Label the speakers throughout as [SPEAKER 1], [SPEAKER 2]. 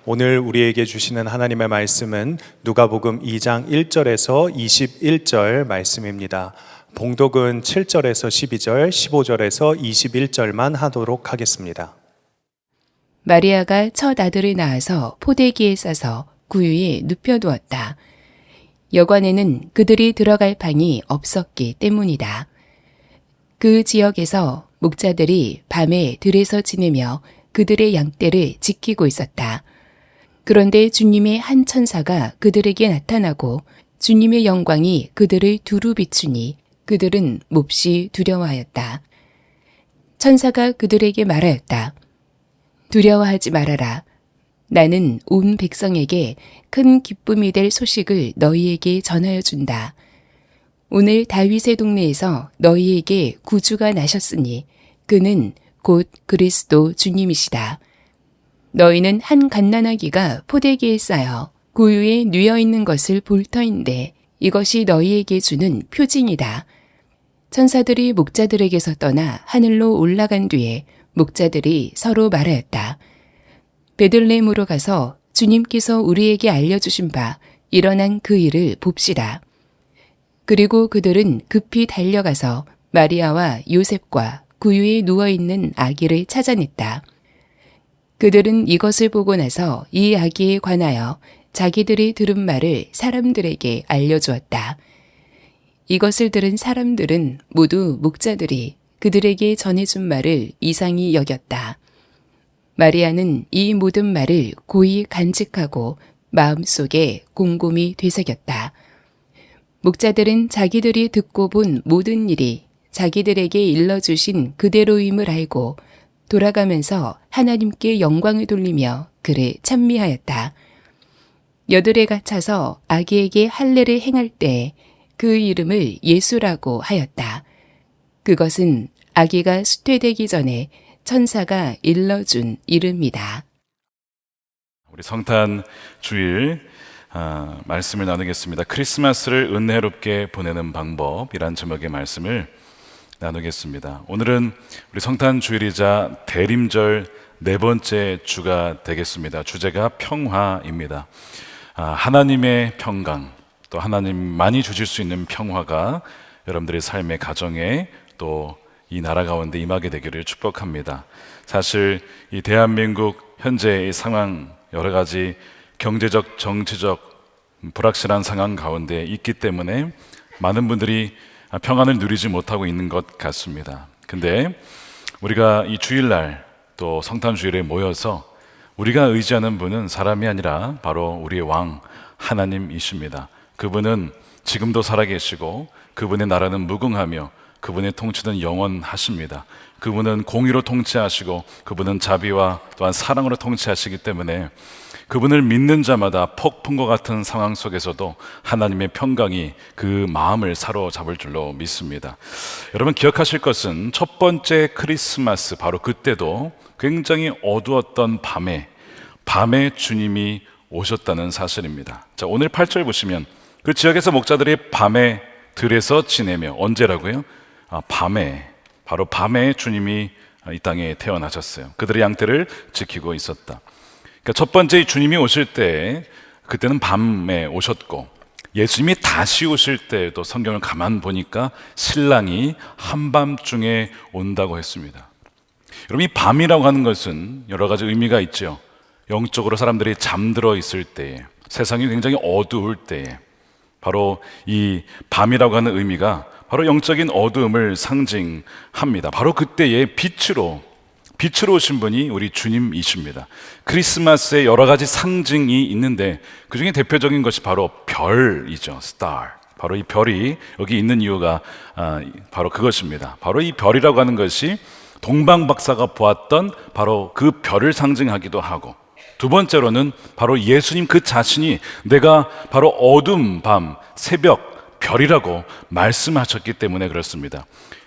[SPEAKER 1] 오늘 우리에게 주시는 하나님의 말씀은 누가복음 2장 1절에서 21절 말씀입니다. 봉독은 7절에서 12절, 15절에서 21절만 하도록 하겠습니다.
[SPEAKER 2] 마리아가 첫 아들을 낳아서 포대기에 싸서 구유에 눕혀두었다. 여관에는 그들이 들어갈 방이 없었기 때문이다. 그 지역에서 목자들이 밤에 들에서 지내며 그들의 양떼를 지키고 있었다. 그런데 주님의 한 천사가 그들에게 나타나고 주님의 영광이 그들을 두루 비추니 그들은 몹시 두려워하였다. 천사가 그들에게 말하였다. 두려워하지 말아라. 나는 온 백성에게 큰 기쁨이 될 소식을 너희에게 전하여 준다. 오늘 다윗의 동네에서 너희에게 구주가 나셨으니 그는 곧 그리스도 주님이시다. 너희는 한 갓난아기가 포대기에 쌓여 구유에 뉘어 있는 것을 볼 터인데 이것이 너희에게 주는 표징이다. 천사들이 목자들에게서 떠나 하늘로 올라간 뒤에 목자들이 서로 말하였다. 베들레헴으로 가서 주님께서 우리에게 알려주신 바 일어난 그 일을 봅시다. 그리고 그들은 급히 달려가서 마리아와 요셉과 구유에 누워있는 아기를 찾아냈다. 그들은 이것을 보고 나서 이 아기에 관하여 자기들이 들은 말을 사람들에게 알려주었다. 이것을 들은 사람들은 모두 목자들이 그들에게 전해준 말을 이상히 여겼다. 마리아는 이 모든 말을 고이 간직하고 마음속에 곰곰이 되새겼다. 목자들은 자기들이 듣고 본 모든 일이 자기들에게 일러주신 그대로임을 알고 돌아가면서 하나님께 영광을 돌리며 그를 찬미하였다. 여들에 갇혀서 아기에게 할례를 행할 때 그 이름을 예수라고 하였다. 그것은 아기가 수태되기 전에 천사가 일러준 이름이다.
[SPEAKER 3] 우리 성탄 주일 말씀을 나누겠습니다. 크리스마스를 은혜롭게 보내는 방법이란 제목의 말씀을 나누겠습니다. 오늘은 우리 성탄 주일이자 대림절 네 번째 주가 되겠습니다. 주제가 평화입니다. 하나님의 평강, 또 하나님만이 주실 수 있는 평화가 여러분들의 삶의 가정에 또 이 나라 가운데 임하게 되기를 축복합니다. 사실 이 대한민국 현재의 상황, 여러 가지 경제적, 정치적 불확실한 상황 가운데 있기 때문에 많은 분들이 평안을 누리지 못하고 있는 것 같습니다. 근데 우리가 이 주일날 또 성탄 주일에 모여서 우리가 의지하는 분은 사람이 아니라 바로 우리의 왕 하나님이십니다. 그분은 지금도 살아계시고 그분의 나라는 무궁하며 그분의 통치는 영원하십니다. 그분은 공의로 통치하시고 그분은 자비와 또한 사랑으로 통치하시기 때문에 그분을 믿는 자마다 폭풍과 같은 상황 속에서도 하나님의 평강이 그 마음을 사로잡을 줄로 믿습니다. 여러분 기억하실 것은 첫 번째 크리스마스 바로 그때도 굉장히 어두웠던 밤에 주님이 오셨다는 사실입니다. 자, 오늘 8절 보시면 그 지역에서 목자들이 밤에 들에서 지내며 언제라고요? 바로 밤에 주님이 이 땅에 태어나셨어요. 그들의 양떼를 지키고 있었다. 그러니까 첫 번째 주님이 오실 때 그때는 밤에 오셨고 예수님이 다시 오실 때도 성경을 가만 보니까 신랑이 한밤중에 온다고 했습니다. 여러분 이 밤이라고 하는 것은 여러 가지 의미가 있죠. 영적으로 사람들이 잠들어 있을 때에 세상이 굉장히 어두울 때에 바로 이 밤이라고 하는 의미가 바로 영적인 어두움을 상징합니다. 바로 그때의 빛으로 오신 분이 우리 주님이십니다. 크리스마스에 여러 가지 상징이 있는데 그 중에 대표적인 것이 바로 별이죠. star. 바로 이 별이 여기 있는 이유가 바로 그것입니다. 바로 이 별이라고 하는 것이 동방박사가 보았던 바로 그 별을 상징하기도 하고 두 번째로는 바로 예수님 그 자신이 내가 바로 어두운 밤, 새벽, 별이라고 말씀하셨기 때문에 그렇습니다.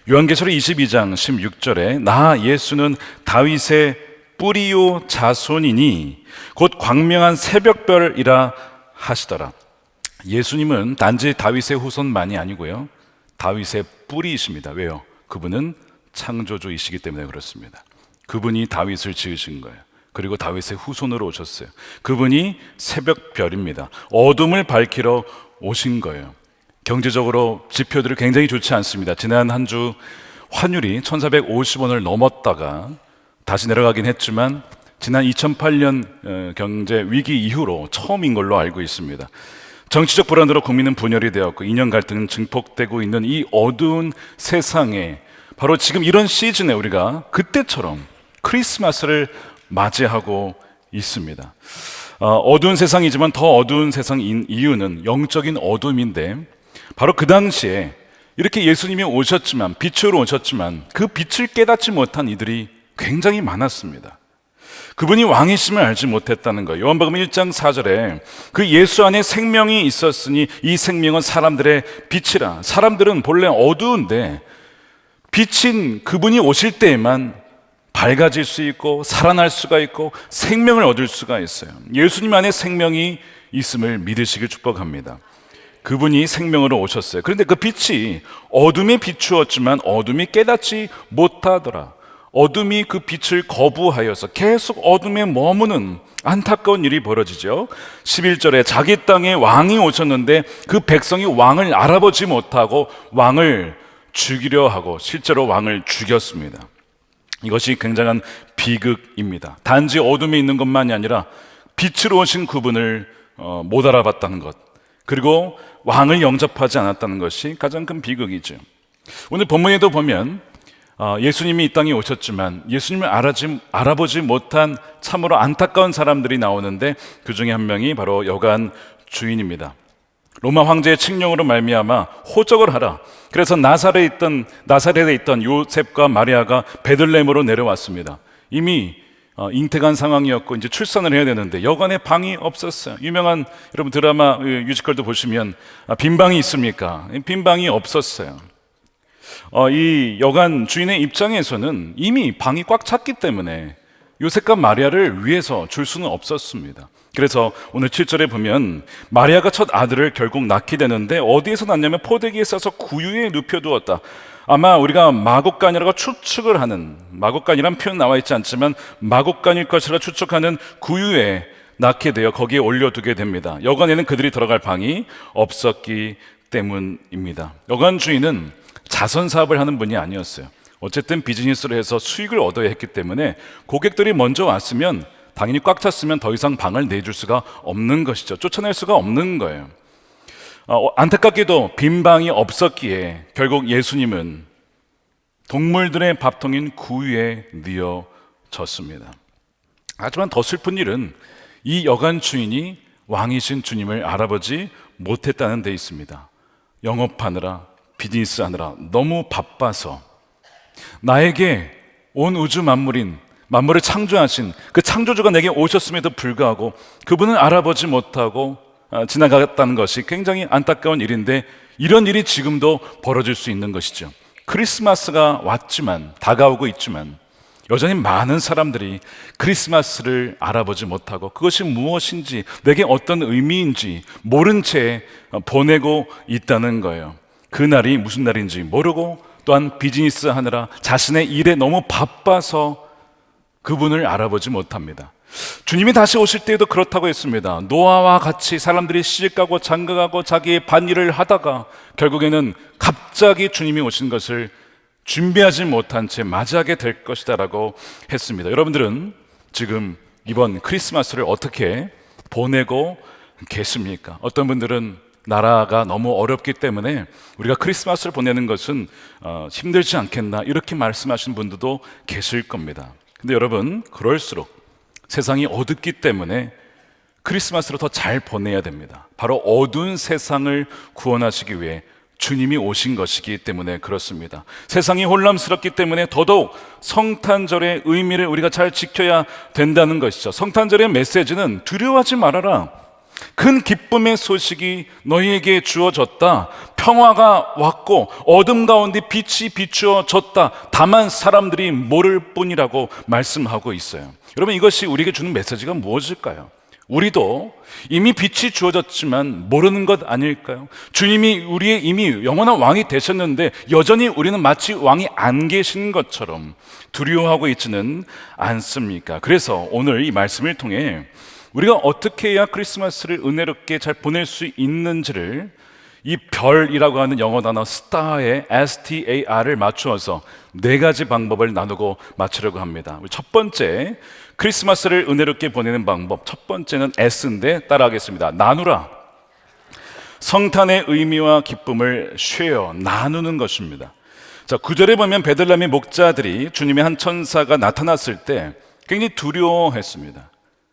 [SPEAKER 3] 요한계시록 22장 16절에 나 예수는 다윗의 뿌리요 자손이니 곧 광명한 새벽별이라 하시더라. 예수님은 단지 다윗의 후손만이 아니고요, 다윗의 뿌리이십니다. 왜요? 그분은 창조주이시기 때문에 그렇습니다. 그분이 다윗을 지으신 거예요. 그리고 다윗의 후손으로 오셨어요. 그분이 새벽별입니다. 어둠을 밝히러 오신 거예요. 경제적으로 지표들이 굉장히 좋지 않습니다. 지난 한 주 환율이 1,450원을 넘었다가 다시 내려가긴 했지만 지난 2008년 경제 위기 이후로 처음인 걸로 알고 있습니다. 정치적 불안으로 국민은 분열이 되었고 이념 갈등은 증폭되고 있는 이 어두운 세상에 바로 지금 이런 시즌에 우리가 그때처럼 크리스마스를 맞이하고 있습니다. 어두운 세상이지만 더 어두운 세상인 이유는 영적인 어둠인데 바로 그 당시에 이렇게 예수님이 오셨지만 빛으로 오셨지만 그 빛을 깨닫지 못한 이들이 굉장히 많았습니다. 그분이 왕이심을 알지 못했다는 거예요. 요한복음 1장 4절에 그 예수 안에 생명이 있었으니 이 생명은 사람들의 빛이라. 사람들은 본래 어두운데 빛인 그분이 오실 때에만 밝아질 수 있고 살아날 수가 있고 생명을 얻을 수가 있어요. 예수님 안에 생명이 있음을 믿으시길 축복합니다. 그분이 생명으로 오셨어요. 그런데 그 빛이 어둠에 비추었지만 어둠이 깨닫지 못하더라. 어둠이 그 빛을 거부하여서 계속 어둠에 머무는 안타까운 일이 벌어지죠. 11절에 자기 땅에 왕이 오셨는데 그 백성이 왕을 알아보지 못하고 왕을 죽이려 하고 실제로 왕을 죽였습니다. 이것이 굉장한 비극입니다. 단지 어둠에 있는 것만이 아니라 빛으로 오신 그분을 못 알아봤다는 것, 그리고 왕을 영접하지 않았다는 것이 가장 큰 비극이죠. 오늘 본문에도 보면 예수님이 이 땅에 오셨지만 예수님을 알아보지 못한 참으로 안타까운 사람들이 나오는데 그 중에 한 명이 바로 여관 주인입니다. 로마 황제의 칙령으로 말미암아 호적을 하라. 그래서 나사렛에 있던 요셉과 마리아가 베들레헴으로 내려왔습니다. 이미 잉태간 상황이었고 이제 출산을 해야 되는데 여관에 방이 없었어요. 유명한 여러분 드라마 뮤지컬도 보시면 빈 방이 있습니까? 빈 방이 없었어요. 이 여관 주인의 입장에서는 이미 방이 꽉 찼기 때문에 요셉과 마리아를 위해서 줄 수는 없었습니다. 그래서 오늘 7절에 보면 마리아가 첫 아들을 결국 낳게 되는데 어디에서 낳냐면 포대기에 싸서 구유에 눕혀두었다. 아마 우리가 마곡간이라고 추측을 하는, 마곡간이란 표현 나와 있지 않지만 마곡간일 것이라 추측하는 구유에 낳게 되어 거기에 올려두게 됩니다. 여관에는 그들이 들어갈 방이 없었기 때문입니다. 여관 주인은 자선 사업을 하는 분이 아니었어요. 어쨌든 비즈니스를 해서 수익을 얻어야 했기 때문에 고객들이 먼저 왔으면 당연히 꽉 찼으면 더 이상 방을 내줄 수가 없는 것이죠. 쫓아낼 수가 없는 거예요. 안타깝게도 빈 방이 없었기에 결국 예수님은 동물들의 밥통인 구유에 뉘어졌습니다. 하지만 더 슬픈 일은 이 여관 주인이 왕이신 주님을 알아보지 못했다는 데 있습니다. 영업하느라 비즈니스 하느라 너무 바빠서 나에게 온 우주 만물을 창조하신 그 창조주가 내게 오셨음에도 불구하고 그분을 알아보지 못하고 지나갔다는 것이 굉장히 안타까운 일인데 이런 일이 지금도 벌어질 수 있는 것이죠. 크리스마스가 왔지만 다가오고 있지만 여전히 많은 사람들이 크리스마스를 알아보지 못하고 그것이 무엇인지 내게 어떤 의미인지 모른 채 보내고 있다는 거예요. 그날이 무슨 날인지 모르고 또한 비즈니스 하느라 자신의 일에 너무 바빠서 그분을 알아보지 못합니다. 주님이 다시 오실 때에도 그렇다고 했습니다. 노아와 같이 사람들이 시집가고 장가가고 자기의 반일을 하다가 결국에는 갑자기 주님이 오신 것을 준비하지 못한 채 맞이하게 될 것이다 라고 했습니다. 여러분들은 지금 이번 크리스마스를 어떻게 보내고 계십니까? 어떤 분들은 나라가 너무 어렵기 때문에 우리가 크리스마스를 보내는 것은 힘들지 않겠나 이렇게 말씀하시는 분들도 계실 겁니다. 근데 여러분, 그럴수록 세상이 어둡기 때문에 크리스마스를 더 잘 보내야 됩니다. 바로 어두운 세상을 구원하시기 위해 주님이 오신 것이기 때문에 그렇습니다. 세상이 혼란스럽기 때문에 더더욱 성탄절의 의미를 우리가 잘 지켜야 된다는 것이죠. 성탄절의 메시지는 두려워하지 말아라. 큰 기쁨의 소식이 너희에게 주어졌다. 평화가 왔고 어둠 가운데 빛이 비추어졌다. 다만 사람들이 모를 뿐이라고 말씀하고 있어요. 여러분, 이것이 우리에게 주는 메시지가 무엇일까요? 우리도 이미 빛이 주어졌지만 모르는 것 아닐까요? 주님이 우리의 이미 영원한 왕이 되셨는데 여전히 우리는 마치 왕이 안 계신 것처럼 두려워하고 있지는 않습니까? 그래서 오늘 이 말씀을 통해 우리가 어떻게 해야 크리스마스를 은혜롭게 잘 보낼 수 있는지를 이 별이라고 하는 영어 단어 star에 STAR을 맞추어서 4가지 방법을 나누고 마치려고 합니다. 첫 번째, 크리스마스를 은혜롭게 보내는 방법. 첫 번째는 S인데 따라하겠습니다. 나누라. 성탄의 의미와 기쁨을 share, 나누는 것입니다. 자, 9절에 보면 베들레헴의 목자들이 주님의 한 천사가 나타났을 때 굉장히 두려워했습니다.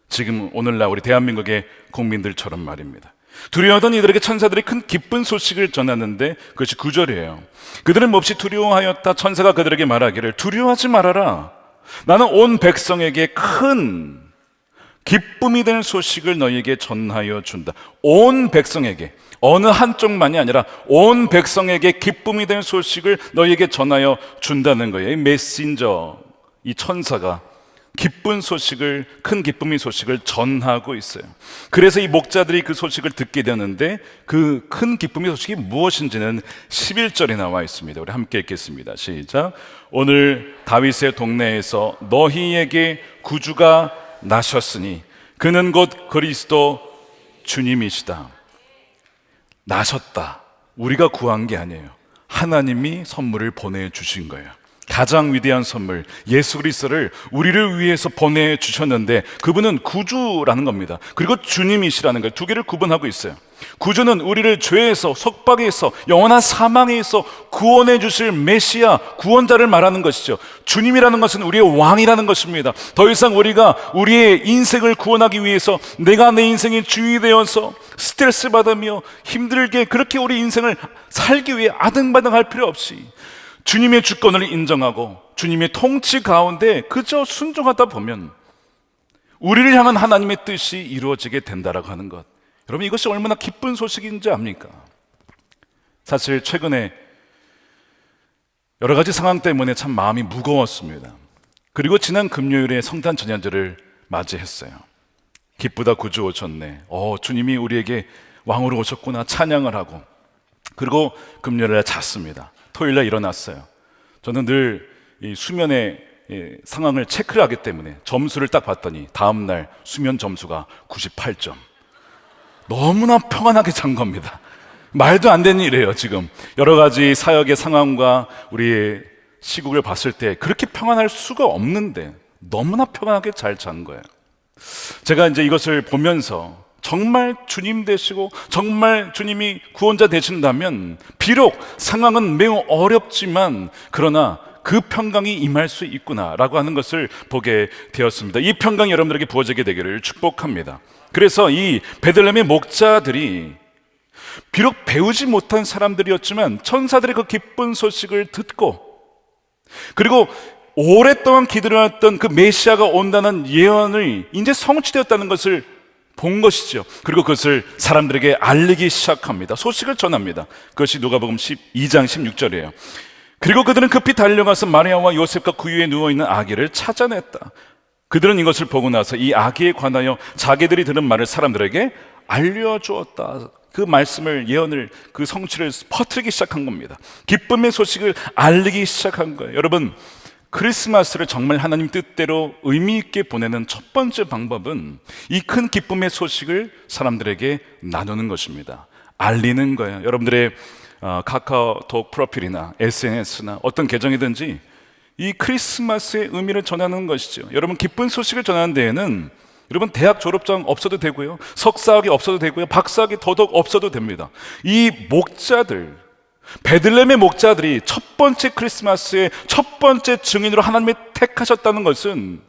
[SPEAKER 3] 지금 오늘날 우리 대한민국의 국민들처럼 말입니다. 두려워하던 이들에게 천사들이 큰 기쁜 소식을 전하는데 그것이 9절이에요. 그들은 몹시 두려워하였다. 천사가 그들에게 말하기를 두려워하지 말아라. 나는 온 백성에게 큰 기쁨이 되는 소식을 너희에게 전하여 준다. 온 백성에게, 어느 한쪽만이 아니라 온 백성에게 기쁨이 되는 소식을 너희에게 전하여 준다는 거예요. 이 메신저, 이 천사가 기쁜 소식을, 큰 기쁨의 소식을 전하고 있어요. 그래서 이 목자들이 그 소식을 듣게 되는데 그 큰 기쁨의 소식이 무엇인지는 11절에 나와 있습니다. 우리 함께 읽겠습니다. 시작. 오늘 다윗의 동네에서 너희에게 구주가 나셨으니 그는 곧 그리스도 주님이시다. 나셨다. 우리가 구한 게 아니에요. 하나님이 선물을 보내주신 거예요. 가장 위대한 선물, 예수 그리스도를 우리를 위해서 보내주셨는데 그분은 구주라는 겁니다. 그리고 주님이시라는 거예요. 두 개를 구분하고 있어요. 구주는 우리를 죄에서, 속박에서, 영원한 사망에서 구원해 주실 메시아, 구원자를 말하는 것이죠. 주님이라는 것은 우리의 왕이라는 것입니다. 더 이상 우리가 우리의 인생을 구원하기 위해서 내가 내 인생의 주인이 되어서 스트레스 받으며 힘들게 그렇게 우리 인생을 살기 위해 아등바등할 필요 없이 주님의 주권을 인정하고 주님의 통치 가운데 그저 순종하다 보면 우리를 향한 하나님의 뜻이 이루어지게 된다라고 하는 것, 여러분 이것이 얼마나 기쁜 소식인지 압니까? 사실 최근에 여러 가지 상황 때문에 참 마음이 무거웠습니다. 그리고 지난 금요일에 성탄 전야제를 맞이했어요. 기쁘다 구주 오셨네. 주님이 우리에게 왕으로 오셨구나 찬양을 하고, 그리고 금요일에 잤습니다. 토요일에 일어났어요. 저는 늘 이 수면의 상황을 체크를 하기 때문에 점수를 딱 봤더니 다음날 수면 점수가 98점. 너무나 평안하게 잔 겁니다. 말도 안 되는 일이에요. 지금 여러 가지 사역의 상황과 우리의 시국을 봤을 때 그렇게 평안할 수가 없는데 너무나 평안하게 잘 잔 거예요. 제가 이제 이것을 보면서 정말 주님 되시고 정말 주님이 구원자 되신다면 비록 상황은 매우 어렵지만 그러나 그 평강이 임할 수 있구나라고 하는 것을 보게 되었습니다. 이 평강이 여러분들에게 부어지게 되기를 축복합니다. 그래서 이 베들레헴의 목자들이 비록 배우지 못한 사람들이었지만 천사들의 그 기쁜 소식을 듣고, 그리고 오랫동안 기다려왔던 그 메시아가 온다는 예언이 이제 성취되었다는 것을 본 것이죠. 그리고 그것을 사람들에게 알리기 시작합니다. 소식을 전합니다. 그것이 누가복음 12장 16절이에요. 그리고 그들은 급히 달려가서 마리아와 요셉과 그 위에 누워있는 아기를 찾아냈다. 그들은 이것을 보고 나서 이 아기에 관하여 자기들이 들은 말을 사람들에게 알려주었다. 그 말씀을, 예언을, 그 성취를 퍼뜨리기 시작한 겁니다. 기쁨의 소식을 알리기 시작한 거예요. 여러분, 크리스마스를 정말 하나님 뜻대로 의미 있게 보내는 첫 번째 방법은 이 큰 기쁨의 소식을 사람들에게 나누는 것입니다. 알리는 거예요. 여러분들의 카카오톡 프로필이나 SNS나 어떤 계정이든지 이 크리스마스의 의미를 전하는 것이죠. 여러분, 기쁜 소식을 전하는 데에는 여러분 대학 졸업장 없어도 되고요, 석사학위 없어도 되고요, 박사학위 더더욱 없어도 됩니다. 이 목자들, 베들레헴의 목자들이 첫 번째 크리스마스의 첫 번째 증인으로 하나님이 택하셨다는 것은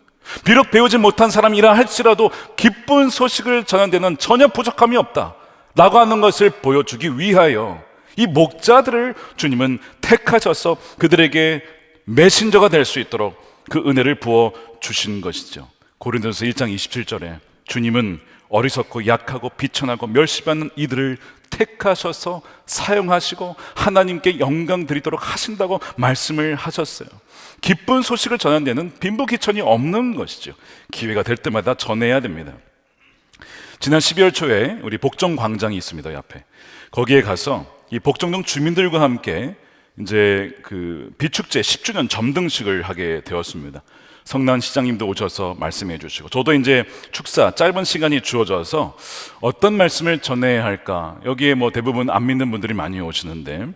[SPEAKER 3] 비록 배우지 못한 사람이라 할지라도 기쁜 소식을 전하는 데는 전혀 부족함이 없다 라고 하는 것을 보여주기 위하여 이 목자들을 주님은 택하셔서 그들에게 메신저가 될 수 있도록 그 은혜를 부어 주신 것이죠. 고린도서 1장 27절에 주님은 어리석고 약하고 비천하고 멸시받는 이들을 택하셔서 사용하시고 하나님께 영광 드리도록 하신다고 말씀을 하셨어요. 기쁜 소식을 전하는 데는 빈부귀천이 없는 것이죠. 기회가 될 때마다 전해야 됩니다. 지난 12월 초에 우리 복정 광장이 있습니다. 이 앞에. 거기에 가서 이 복정동 주민들과 함께 이제 그 비축제 10주년 점등식을 하게 되었습니다. 성난 시장님도 오셔서 말씀해 주시고, 저도 이제 축사 짧은 시간이 주어져서 어떤 말씀을 전해야 할까, 여기에 뭐 대부분 안 믿는 분들이 많이 오시는데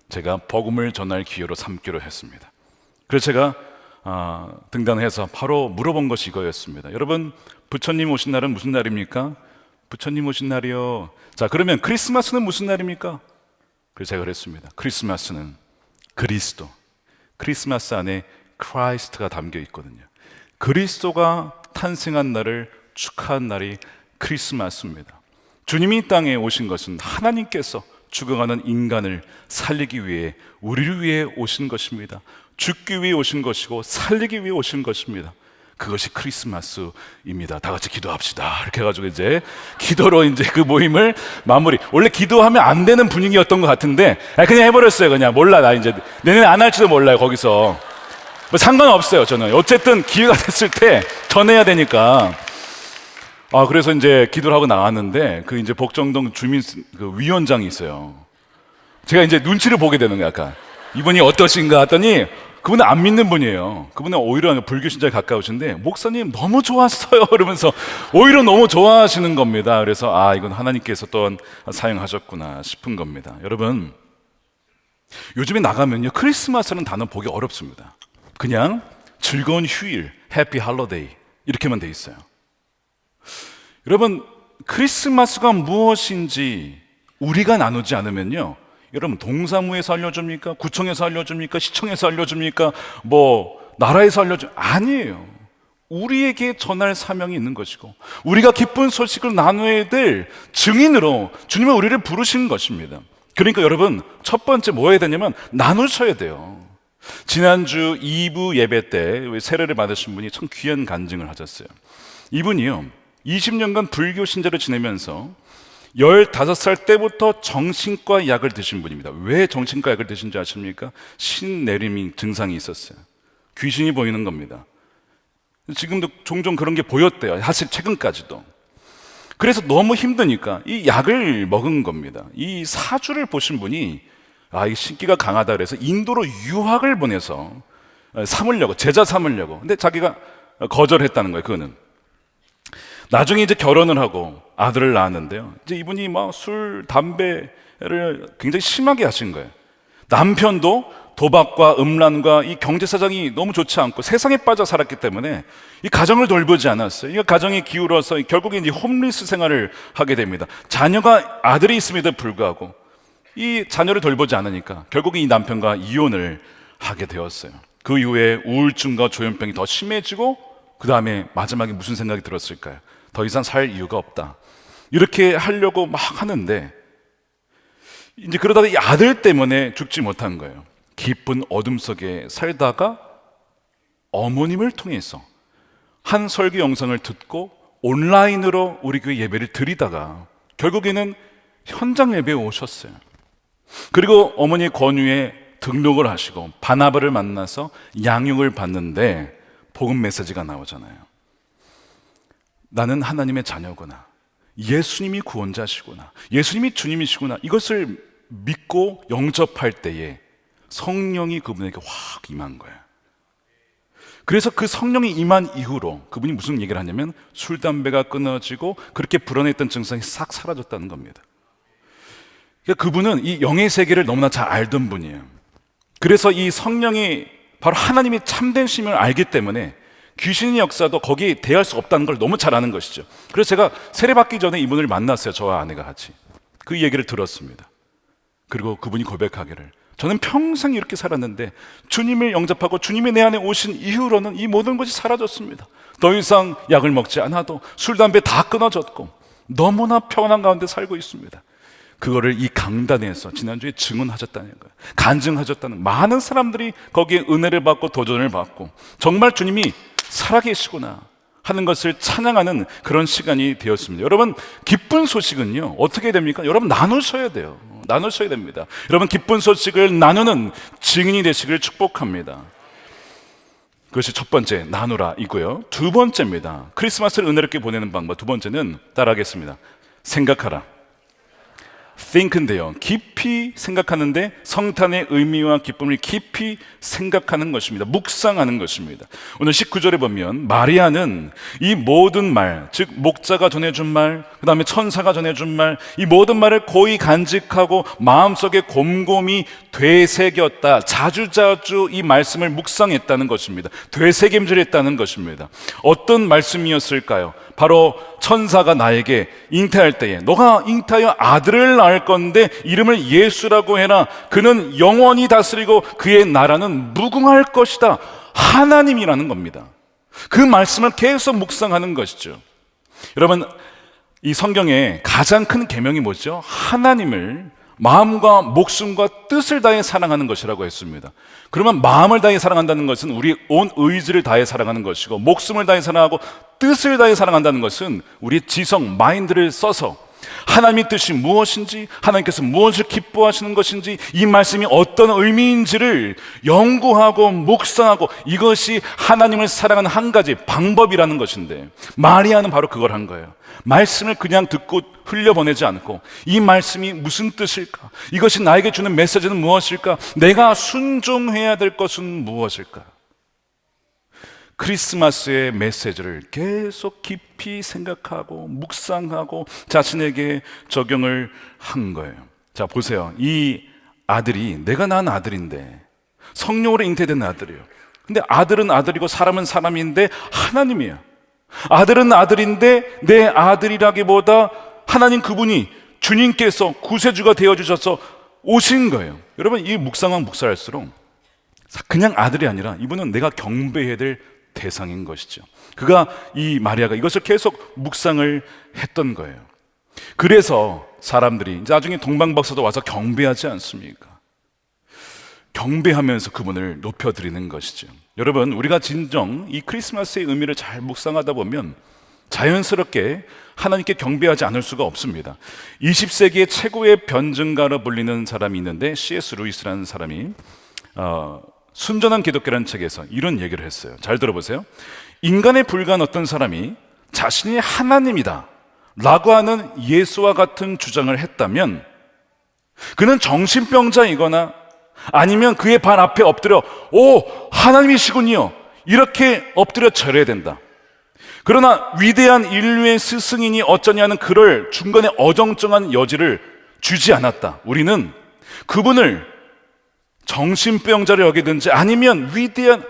[SPEAKER 3] 제가 복음을 전할 기회로 삼기로 했습니다. 그래서 제가 등단해서 바로 물어본 것이 이거였습니다. 여러분, 부처님 오신 날은 무슨 날입니까? 부처님 오신 날이요. 자, 그러면 크리스마스는 무슨 날입니까? 그래서 제가 그랬습니다. 크리스마스는 그리스도, 크리스마스 안에 크라이스트가 담겨 있거든요. 그리스도가 탄생한 날을 축하한 날이 크리스마스입니다. 주님이 이 땅에 오신 것은 하나님께서 죽어가는 인간을 살리기 위해, 우리를 위해 오신 것입니다. 죽기 위해 오신 것이고 살리기 위해 오신 것입니다. 그것이 크리스마스입니다. 다 같이 기도합시다. 이렇게 해가지고 이제 기도로 이제 그 모임을 마무리. 원래 기도하면 안 되는 분위기였던 것 같은데 그냥 해버렸어요. 그냥 몰라, 나 이제 내년에 안 할지도 몰라요. 거기서 뭐 상관없어요. 저는 어쨌든 기회가 됐을 때 전해야 되니까. 그래서 이제 기도를 하고 나왔는데 그 이제 복정동 주민 그 위원장이 있어요. 제가 이제 눈치를 보게 되는 거야. 약간 이분이 어떠신가 했더니 그분은 안 믿는 분이에요. 그분은 오히려 불교 신자에 가까우신데, 목사님 너무 좋았어요 그러면서 오히려 너무 좋아하시는 겁니다. 그래서 이건 하나님께서 또 사용하셨구나 싶은 겁니다. 여러분, 요즘에 나가면요, 크리스마스라는 단어 보기 어렵습니다. 그냥 즐거운 휴일, 해피 할로데이 이렇게만 돼 있어요. 여러분, 크리스마스가 무엇인지 우리가 나누지 않으면요, 여러분, 동사무에서 알려줍니까? 구청에서 알려줍니까? 시청에서 알려줍니까? 뭐 나라에서 아니에요. 우리에게 전할 사명이 있는 것이고, 우리가 기쁜 소식을 나눠야 될 증인으로 주님은 우리를 부르신 것입니다. 그러니까 여러분, 첫 번째 뭐 해야 되냐면 나누셔야 돼요. 지난주 2부 예배 때 세례를 받으신 분이 참 귀한 간증을 하셨어요. 이분이요, 20년간 불교 신자로 지내면서 15살 때부터 정신과 약을 드신 분입니다. 왜 정신과 약을 드신 줄 아십니까? 신내림이 증상이 있었어요. 귀신이 보이는 겁니다. 지금도 종종 그런 게 보였대요. 사실 최근까지도. 그래서 너무 힘드니까 이 약을 먹은 겁니다. 이 사주를 보신 분이 이 신기가 강하다 그래서 인도로 유학을 보내서 삼으려고, 제자 삼으려고. 근데 자기가 거절했다는 거예요. 그거는. 나중에 이제 결혼을 하고 아들을 낳았는데요, 이제 이분이 막 술, 담배를 굉장히 심하게 하신 거예요. 남편도 도박과 음란과 이 경제 사정이 너무 좋지 않고 세상에 빠져 살았기 때문에 이 가정을 돌보지 않았어요. 이 가정이 기울어서 결국에 이제 홈리스 생활을 하게 됩니다. 자녀가 아들이 있음에도 불구하고 이 자녀를 돌보지 않으니까 결국에 이 남편과 이혼을 하게 되었어요. 그 이후에 우울증과 조현병이 더 심해지고, 그 다음에 마지막에 무슨 생각이 들었을까요? 더 이상 살 이유가 없다. 이렇게 하려고 막 하는데, 이제 그러다가 이 아들 때문에 죽지 못한 거예요. 깊은 어둠 속에 살다가 어머님을 통해서 한 설교 영상을 듣고 온라인으로 우리 교회 예배를 드리다가 결국에는 현장 예배에 오셨어요. 그리고 어머니의 권유에 등록을 하시고 바나바를 만나서 양육을 받는데 복음 메시지가 나오잖아요. 나는 하나님의 자녀구나, 예수님이 구원자시구나, 예수님이 주님이시구나, 이것을 믿고 영접할 때에 성령이 그분에게 확 임한 거예요. 그래서 그 성령이 임한 이후로 그분이 무슨 얘기를 하냐면 술, 담배가 끊어지고 그렇게 불안했던 증상이 싹 사라졌다는 겁니다. 그러니까 그분은 이 영의 세계를 너무나 잘 알던 분이에요. 그래서 이 성령이 바로 하나님이 참된 신을 알기 때문에 귀신의 역사도 거기에 대할 수 없다는 걸 너무 잘 아는 것이죠. 그래서 제가 세례받기 전에 이분을 만났어요. 저와 아내가 같이. 그 얘기를 들었습니다. 그리고 그분이 고백하기를, 저는 평생 이렇게 살았는데 주님을 영접하고 주님이 내 안에 오신 이후로는 이 모든 것이 사라졌습니다. 더 이상 약을 먹지 않아도 술, 담배 다 끊어졌고 너무나 평안한 가운데 살고 있습니다. 그거를 이 강단에서 지난주에 증언하셨다는 거예요. 간증하셨다는, 많은 사람들이 거기에 은혜를 받고 도전을 받고 정말 주님이 살아계시구나 하는 것을 찬양하는 그런 시간이 되었습니다. 여러분, 기쁜 소식은요 어떻게 됩니까? 여러분, 나누셔야 돼요. 나누셔야 됩니다. 여러분, 기쁜 소식을 나누는 증인이 되시길 축복합니다. 그것이 첫 번째, 나누라 이고요. 두 번째입니다. 크리스마스를 은혜롭게 보내는 방법. 두 번째는 따라하겠습니다. 생각하라. think인데요, 깊이 생각하는데 성탄의 의미와 기쁨을 깊이 생각하는 것입니다. 묵상하는 것입니다. 오늘 19절에 보면 마리아는 이 모든 말, 즉 목자가 전해준 말, 그 다음에 천사가 전해준 말, 이 모든 말을 고이 간직하고 마음속에 곰곰이 되새겼다. 자주자주 이 말씀을 묵상했다는 것입니다. 되새김질했다는 것입니다. 어떤 말씀이었을까요? 바로 천사가 나에게 잉태할 때에 너가 잉태하여 아들을 낳을 건데 이름을 예수라고 해라. 그는 영원히 다스리고 그의 나라는 무궁할 것이다. 하나님이라는 겁니다. 그 말씀을 계속 묵상하는 것이죠. 여러분, 이 성경의 가장 큰 계명이 뭐죠? 하나님을 마음과 목숨과 뜻을 다해 사랑하는 것이라고 했습니다. 그러면 마음을 다해 사랑한다는 것은 우리 온 의지를 다해 사랑하는 것이고, 목숨을 다해 사랑하고 뜻을 다해 사랑한다는 것은 우리 지성, 마인드를 써서 하나님의 뜻이 무엇인지, 하나님께서 무엇을 기뻐하시는 것인지, 이 말씀이 어떤 의미인지를 연구하고 묵상하고, 이것이 하나님을 사랑하는 한 가지 방법이라는 것인데, 마리아는 바로 그걸 한 거예요. 말씀을 그냥 듣고 흘려보내지 않고 이 말씀이 무슨 뜻일까? 이것이 나에게 주는 메시지는 무엇일까? 내가 순종해야 될 것은 무엇일까? 크리스마스의 메시지를 계속 깊이 생각하고 묵상하고 자신에게 적용을 한 거예요. 자, 보세요. 이 아들이 내가 낳은 아들인데, 성령으로 잉태된 아들이에요. 근데 아들은 아들이고 사람은 사람인데 하나님이야. 아들은 아들인데 내 아들이라기보다 하나님 그분이 주님께서 구세주가 되어주셔서 오신 거예요. 여러분, 이 묵상한 묵상할수록 그냥 아들이 아니라 이분은 내가 경배해야 될 대상인 것이죠. 이 마리아가 이것을 계속 묵상을 했던 거예요. 그래서 사람들이 이제 나중에 동방박사도 와서 경배하지 않습니까? 경배하면서 그분을 높여드리는 것이죠. 여러분, 우리가 진정 이 크리스마스의 의미를 잘 묵상하다 보면 자연스럽게 하나님께 경배하지 않을 수가 없습니다. 20세기의 최고의 변증가로 불리는 사람이 있는데, C.S. 루이스라는 사람이 순전한 기독교라는 책에서 이런 얘기를 했어요. 잘 들어보세요. 인간에 불과한 어떤 사람이 자신이 하나님이다 라고 하는 예수와 같은 주장을 했다면 그는 정신병자이거나 아니면 그의 발 앞에 엎드려 오, 하나님이시군요, 이렇게 엎드려 절해야 된다. 그러나 위대한 인류의 스승이니 어쩌냐는 그럴 중간에 어정쩡한 여지를 주지 않았다. 우리는 그분을 정신병자를 여기든지 아니면 위대한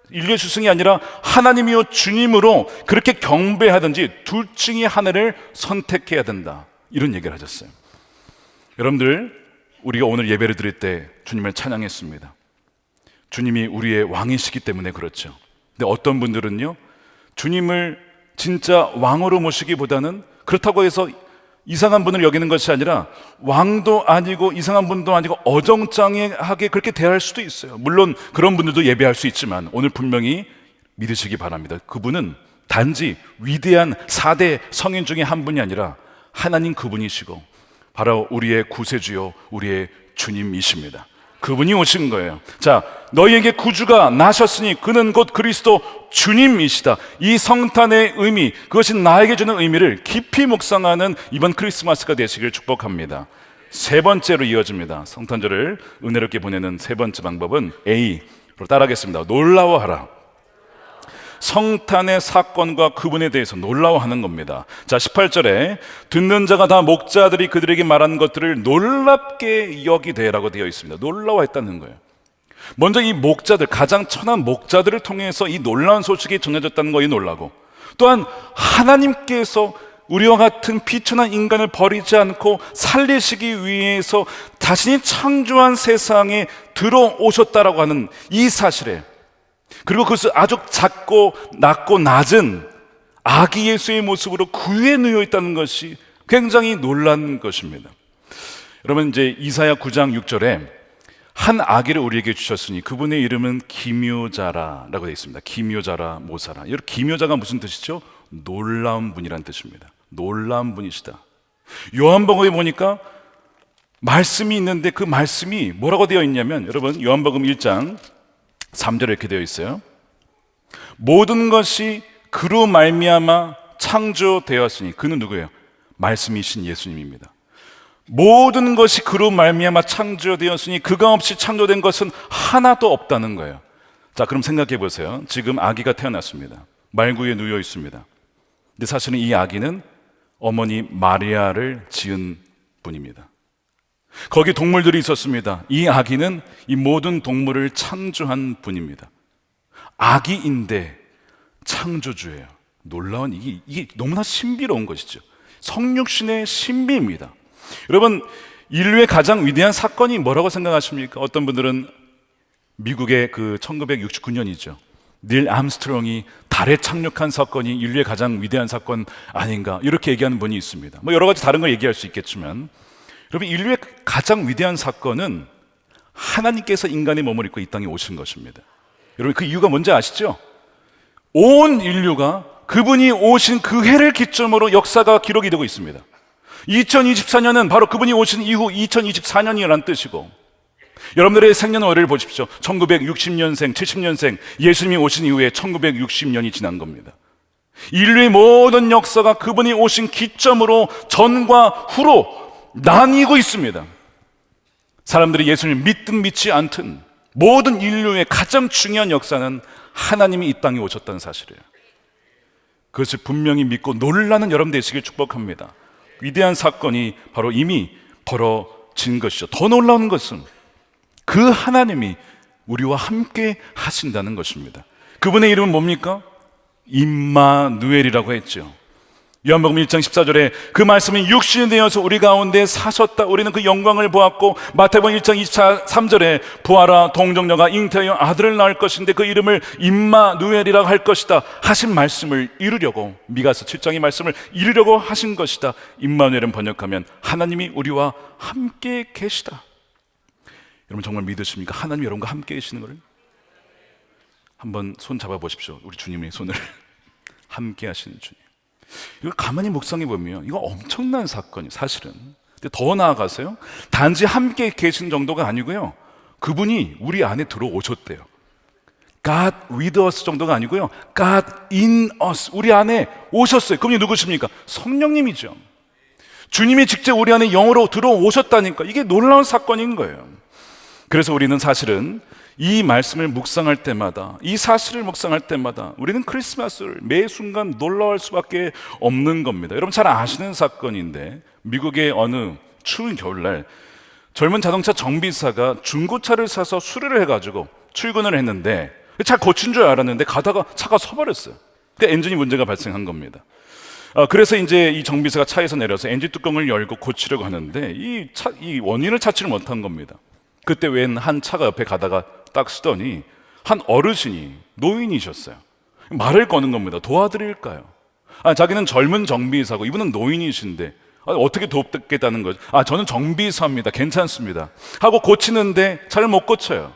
[SPEAKER 3] 인류의 스승이 아니라 하나님이요 주님으로 그렇게 경배하든지 둘 중에 하나를 선택해야 된다. 이런 얘기를 하셨어요. 여러분들, 우리가 오늘 예배를 드릴 때 주님을 찬양했습니다. 주님이 우리의 왕이시기 때문에 그렇죠. 근데 어떤 분들은요, 주님을 진짜 왕으로 모시기보다는 그렇다고 해서 이상한 분을 여기는 것이 아니라 왕도 아니고 이상한 분도 아니고 어정쩡하게 그렇게 대할 수도 있어요. 물론 그런 분들도 예배할 수 있지만 오늘 분명히 믿으시기 바랍니다. 그분은 단지 위대한 4대 성인 중에 한 분이 아니라 하나님 그분이시고 바로 우리의 구세주요 우리의 주님이십니다. 그분이 오신 거예요. 자, 너희에게 구주가 나셨으니 그는 곧 그리스도 주님이시다. 이 성탄의 의미, 그것이 나에게 주는 의미를 깊이 묵상하는 이번 크리스마스가 되시길 축복합니다. 세 번째로 이어집니다. 성탄절을 은혜롭게 보내는 세 번째 방법은 A로 따라하겠습니다. 놀라워하라. 성탄의 사건과 그분에 대해서 놀라워하는 겁니다. 자, 18절에 듣는 자가 다 목자들이 그들에게 말한 것들을 놀랍게 여기되라고 되어 있습니다. 놀라워했다는 거예요. 먼저 이 목자들, 가장 천한 목자들을 통해서 이 놀라운 소식이 전해졌다는 것이 놀라고, 또한 하나님께서 우리와 같은 비천한 인간을 버리지 않고 살리시기 위해서 자신이 창조한 세상에 들어오셨다라고 하는 이 사실에, 그리고 그것을 아주 작고 낮고 낮은 아기 예수의 모습으로 구유에 누워 있다는 것이 굉장히 놀란 것입니다. 여러분, 이제 이사야 9장 6절에 한 아기를 우리에게 주셨으니 그분의 이름은 기묘자라라고 되어 있습니다. 기묘자라 모사라. 여러분, 기묘자가 무슨 뜻이죠? 놀라운 분이란 뜻입니다. 놀라운 분이시다. 요한복음에 보니까 말씀이 있는데 그 말씀이 뭐라고 되어 있냐면, 여러분, 요한복음 1장 3절에 이렇게 되어 있어요. 모든 것이 그로 말미암아 창조되었으니 그는 누구예요? 말씀이신 예수님입니다. 모든 것이 그로 말미암아 창조되었으니 그가 없이 창조된 것은 하나도 없다는 거예요. 자, 그럼 생각해 보세요. 지금 아기가 태어났습니다. 말구에 누워 있습니다. 근데 사실은 이 아기는 어머니 마리아를 지은 분입니다. 거기 동물들이 있었습니다. 이 아기는 이 모든 동물을 창조한 분입니다. 아기인데 창조주예요. 놀라운 이게 너무나 신비로운 것이죠. 성육신의 신비입니다. 여러분, 인류의 가장 위대한 사건이 뭐라고 생각하십니까? 어떤 분들은 미국의 그 1969년이죠. 닐 암스트롱이 달에 착륙한 사건이 인류의 가장 위대한 사건 아닌가, 이렇게 얘기하는 분이 있습니다. 뭐 여러 가지 다른 걸 얘기할 수 있겠지만, 여러분, 인류의 가장 위대한 사건은 하나님께서 인간의 몸을 입고 이 땅에 오신 것입니다. 여러분, 그 이유가 뭔지 아시죠? 온 인류가 그분이 오신 그 해를 기점으로 역사가 기록이 되고 있습니다. 2024년은 바로 그분이 오신 이후 2024년이라는 뜻이고, 여러분들의 생년월일을 보십시오. 1960년생, 70년생, 예수님이 오신 이후에 1960년이 지난 겁니다. 인류의 모든 역사가 그분이 오신 기점으로 전과 후로 나뉘고 있습니다. 사람들이 예수님을 믿든 믿지 않든 모든 인류의 가장 중요한 역사는 하나님이 이 땅에 오셨다는 사실이에요. 그것을 분명히 믿고 놀라는 여러분 되시길 축복합니다. 위대한 사건이 바로 이미 벌어진 것이죠. 더 놀라운 것은 그 하나님이 우리와 함께 하신다는 것입니다. 그분의 이름은 뭡니까? 임마누엘이라고 했죠. 요한복음 1장 14절에 그 말씀이 육신이 되어서 우리 가운데 사셨다. 우리는 그 영광을 보았고, 마태복음 1장 23절에 보아라, 동정녀가 잉태하여 아들을 낳을 것인데 그 이름을 임마누엘이라고 할 것이다 하신 말씀을 이루려고, 미가서 7장의 말씀을 이루려고 하신 것이다. 임마누엘은 번역하면 하나님이 우리와 함께 계시다. 여러분, 정말 믿으십니까? 하나님이 여러분과 함께 계시는 것을? 한번 손 잡아보십시오. 우리 주님의 손을. 함께 하시는 주님. 이거 가만히 묵상해 보면 이거 엄청난 사건이에요, 사실은. 근데 더 나아가서요, 단지 함께 계신 정도가 아니고요, 그분이 우리 안에 들어오셨대요. God with us 정도가 아니고요, God in us, 우리 안에 오셨어요. 그분이 누구십니까? 성령님이죠. 주님이 직접 우리 안에 영으로 들어오셨다니까. 이게 놀라운 사건인 거예요. 그래서 우리는 사실은 이 말씀을 묵상할 때마다, 이 사실을 묵상할 때마다 우리는 크리스마스를 매 순간 놀라워할 수밖에 없는 겁니다. 여러분 잘 아시는 사건인데, 미국의 어느 추운 겨울날 젊은 자동차 정비사가 중고차를 사서 수리를 해가지고 출근을 했는데, 잘 고친 줄 알았는데 가다가 차가 서버렸어요. 그러니까 엔진이 문제가 발생한 겁니다. 그래서 이제 이 정비사가 차에서 내려서 엔진 뚜껑을 열고 고치려고 하는데 이 원인을 찾지를 못한 겁니다. 그때 웬 한 차가 옆에 가다가 딱 쓰더니 한 어르신이, 노인이셨어요. 말을 거는 겁니다. 도와드릴까요? 자기는 젊은 정비사고 이분은 노인이신데 어떻게 돕겠다는 거죠? 저는 정비사입니다. 괜찮습니다. 하고 고치는데 잘 못 고쳐요.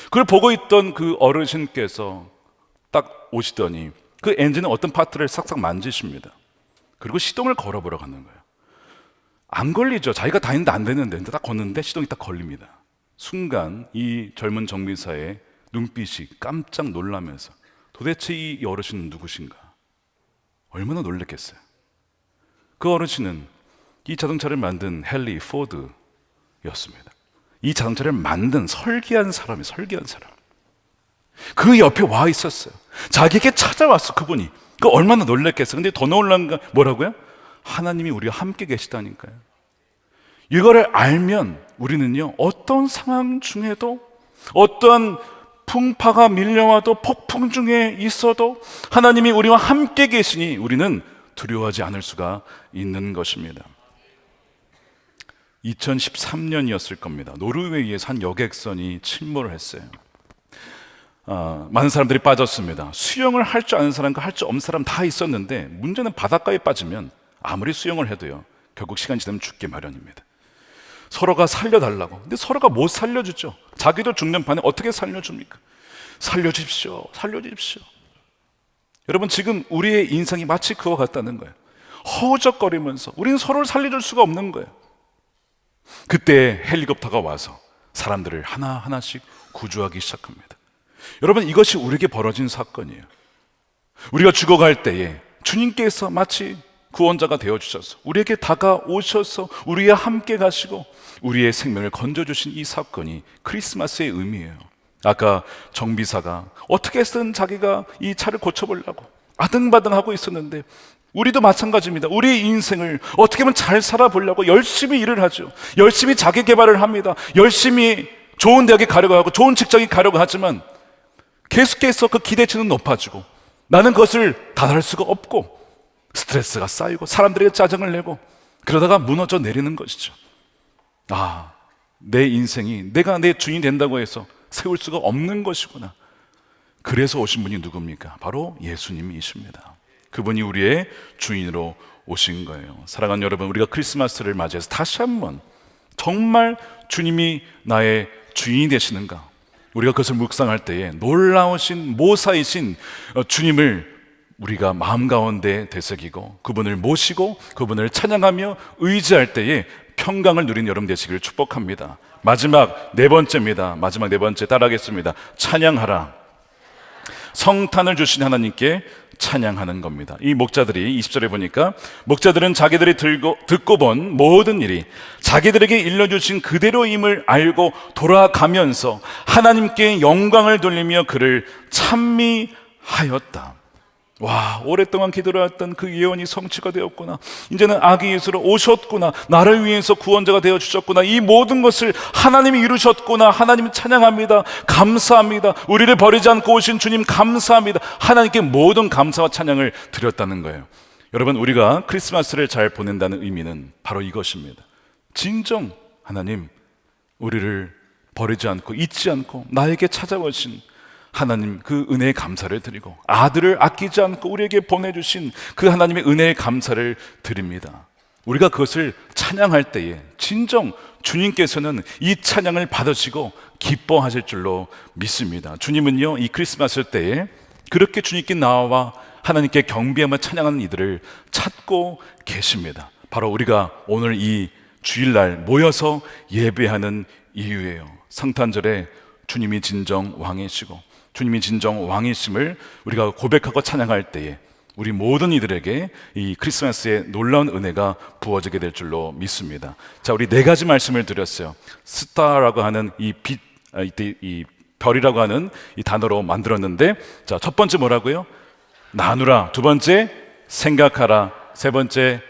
[SPEAKER 3] 그걸 보고 있던 그 어르신께서 딱 오시더니 그 엔진의 어떤 파트를 싹싹 만지십니다. 그리고 시동을 걸어보러 가는 거예요. 안 걸리죠. 자기가 다니는데 안 되는데. 근데 딱 걷는데 시동이 딱 걸립니다. 순간 이 젊은 정비사의 눈빛이 깜짝 놀라면서, 도대체 이 어르신은 누구신가? 얼마나 놀랬겠어요. 그 어르신은 이 자동차를 만든 헨리 포드였습니다. 이 자동차를 만든 설계한 사람이, 설계한 사람. 그 옆에 와 있었어요. 자기에게 찾아왔어, 그분이. 그 얼마나 놀랬겠어요. 근데 더 놀란 거 뭐라고요? 하나님이 우리와 함께 계시다니까요. 이거를 알면 우리는요, 어떤 상황 중에도, 어떠한 풍파가 밀려와도, 폭풍 중에 있어도 하나님이 우리와 함께 계시니 우리는 두려워하지 않을 수가 있는 것입니다. 2013년이었을 겁니다. 노르웨이에서 한 여객선이 침몰을 했어요. 많은 사람들이 빠졌습니다. 수영을 할 줄 아는 사람과 할 줄 없는 사람 다 있었는데, 문제는 바닷가에 빠지면 아무리 수영을 해도요, 결국 시간이 지나면 죽기 마련입니다. 서로가 살려달라고. 근데 서로가 못 살려주죠. 자기도 죽는 판에 어떻게 살려줍니까? 살려주십시오, 살려주십시오. 여러분, 지금 우리의 인생이 마치 그와 같다는 거예요. 허우적거리면서 우리는 서로를 살려줄 수가 없는 거예요. 그때 헬리콥터가 와서 사람들을 하나하나씩 구조하기 시작합니다. 여러분, 이것이 우리에게 벌어진 사건이에요. 우리가 죽어갈 때에 주님께서 마치 구원자가 되어주셔서 우리에게 다가오셔서 우리와 함께 가시고 우리의 생명을 건져주신 이 사건이 크리스마스의 의미예요. 아까 정비사가 어떻게든 자기가 이 차를 고쳐보려고 아등바등하고 있었는데 우리도 마찬가지입니다. 우리의 인생을 어떻게 하면 잘 살아보려고 열심히 일을 하죠. 열심히 자기 개발을 합니다. 열심히 좋은 대학에 가려고 하고 좋은 직장에 가려고 하지만 계속해서 그 기대치는 높아지고 나는 그것을 다할 수가 없고 스트레스가 쌓이고 사람들에게 짜증을 내고 그러다가 무너져 내리는 것이죠. 아, 내 인생이 내가 내 주인이 된다고 해서 세울 수가 없는 것이구나. 그래서 오신 분이 누굽니까? 바로 예수님이십니다. 그분이 우리의 주인으로 오신 거예요. 사랑하는 여러분, 우리가 크리스마스를 맞이해서 다시 한번 정말 주님이 나의 주인이 되시는가? 우리가 그것을 묵상할 때에 놀라우신 모사이신 주님을 우리가 마음 가운데 되새기고 그분을 모시고 그분을 찬양하며 의지할 때에 평강을 누린 여러분 되시기를 축복합니다. 마지막 네 번째입니다. 마지막 네 번째 따라하겠습니다. 찬양하라. 성탄을 주신 하나님께 찬양하는 겁니다. 이 목자들이 20절에 보니까 목자들은 자기들이 듣고 본 모든 일이 자기들에게 일러주신 그대로임을 알고 돌아가면서 하나님께 영광을 돌리며 그를 찬미하였다. 와, 오랫동안 기도하였던 그 예언이 성취가 되었구나. 이제는 아기 예수로 오셨구나. 나를 위해서 구원자가 되어주셨구나. 이 모든 것을 하나님이 이루셨구나. 하나님 찬양합니다. 감사합니다. 우리를 버리지 않고 오신 주님 감사합니다. 하나님께 모든 감사와 찬양을 드렸다는 거예요. 여러분, 우리가 크리스마스를 잘 보낸다는 의미는 바로 이것입니다. 진정 하나님, 우리를 버리지 않고 잊지 않고 나에게 찾아오신 하나님, 그 은혜의 감사를 드리고 아들을 아끼지 않고 우리에게 보내주신 그 하나님의 은혜의 감사를 드립니다. 우리가 그것을 찬양할 때에 진정 주님께서는 이 찬양을 받으시고 기뻐하실 줄로 믿습니다. 주님은요, 이 크리스마스 때에 그렇게 주님께 나와 하나님께 경배하며 찬양하는 이들을 찾고 계십니다. 바로 우리가 오늘 이 주일날 모여서 예배하는 이유예요. 성탄절에 주님이 진정 왕이시고 주님이 진정 왕이심을 우리가 고백하고 찬양할 때에 우리 모든 이들에게 이 크리스마스의 놀라운 은혜가 부어지게 될 줄로 믿습니다. 자, 우리 네 가지 말씀을 드렸어요. 스타라고 하는 이 빛, 이 별이라고 하는 이 단어로 만들었는데, 자, 첫 번째 뭐라고요? 나누라. 두 번째 생각하라. 세 번째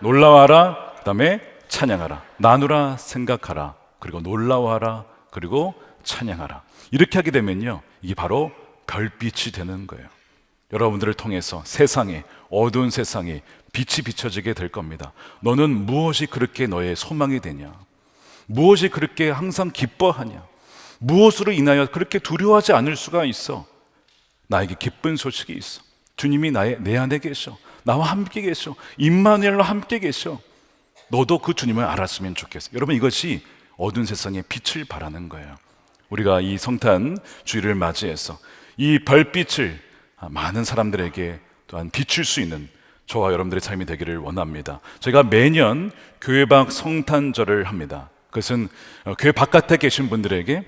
[SPEAKER 3] 놀라워하라. 그 다음에 찬양하라. 나누라, 생각하라, 그리고 놀라워하라, 그리고 찬양하라. 이렇게 하게 되면요, 이게 바로 별빛이 되는 거예요. 여러분들을 통해서 세상에, 어두운 세상에 빛이 비춰지게 될 겁니다. 너는 무엇이 그렇게 너의 소망이 되냐? 무엇이 그렇게 항상 기뻐하냐? 무엇으로 인하여 그렇게 두려워하지 않을 수가 있어? 나에게 기쁜 소식이 있어. 주님이 내 안에 계셔. 나와 함께 계셔. 임마누엘로 함께 계셔. 너도 그 주님을 알았으면 좋겠어. 여러분, 이것이 어두운 세상에 빛을 발하는 거예요. 우리가 이 성탄 주일을 맞이해서 이 별빛을 많은 사람들에게 또한 비출 수 있는 저와 여러분들의 삶이 되기를 원합니다. 저희가 매년 교회 밖 성탄절을 합니다. 그것은 교회 바깥에 계신 분들에게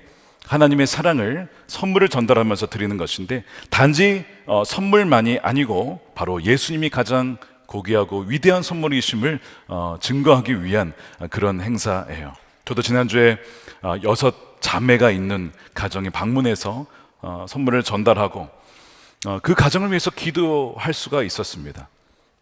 [SPEAKER 3] 하나님의 사랑을, 선물을 전달하면서 드리는 것인데, 단지 선물만이 아니고 바로 예수님이 가장 고귀하고 위대한 선물이심을 증거하기 위한 그런 행사예요. 저도 지난주에 6 자매가 있는 가정에 방문해서 선물을 전달하고 그 가정을 위해서 기도할 수가 있었습니다.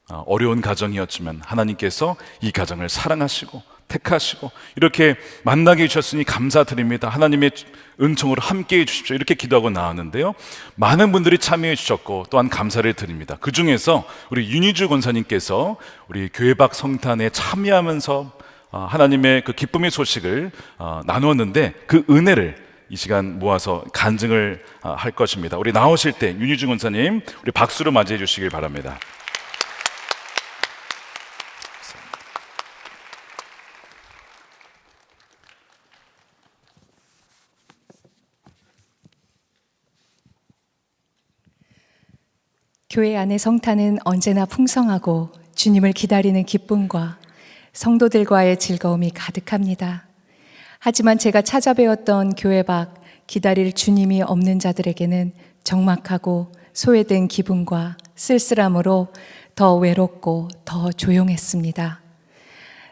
[SPEAKER 3] 어려운 가정이었지만 하나님께서 이 가정을 사랑하시고 택하시고 이렇게 만나게 해주셨으니 감사드립니다. 하나님의 은총으로 함께 해주십시오. 이렇게 기도하고 나왔는데요, 많은 분들이 참여해 주셨고 또한 감사를 드립니다. 그 중에서 우리 윤희주 권사님께서 우리 교회 밖 성탄에 참여하면서 하나님의 그 기쁨의 소식을 나누었는데, 그 은혜를 이 시간 모아서 간증을 할 것입니다. 우리 나오실 때 윤희주 권사님, 우리 박수로 맞이해 주시길 바랍니다.
[SPEAKER 4] 교회 안의 성탄은 언제나 풍성하고 주님을 기다리는 기쁨과 성도들과의 즐거움이 가득합니다. 하지만 제가 찾아뵈었던 교회 밖 기다릴 주님이 없는 자들에게는 적막하고 소외된 기분과 쓸쓸함으로 더 외롭고 더 조용했습니다.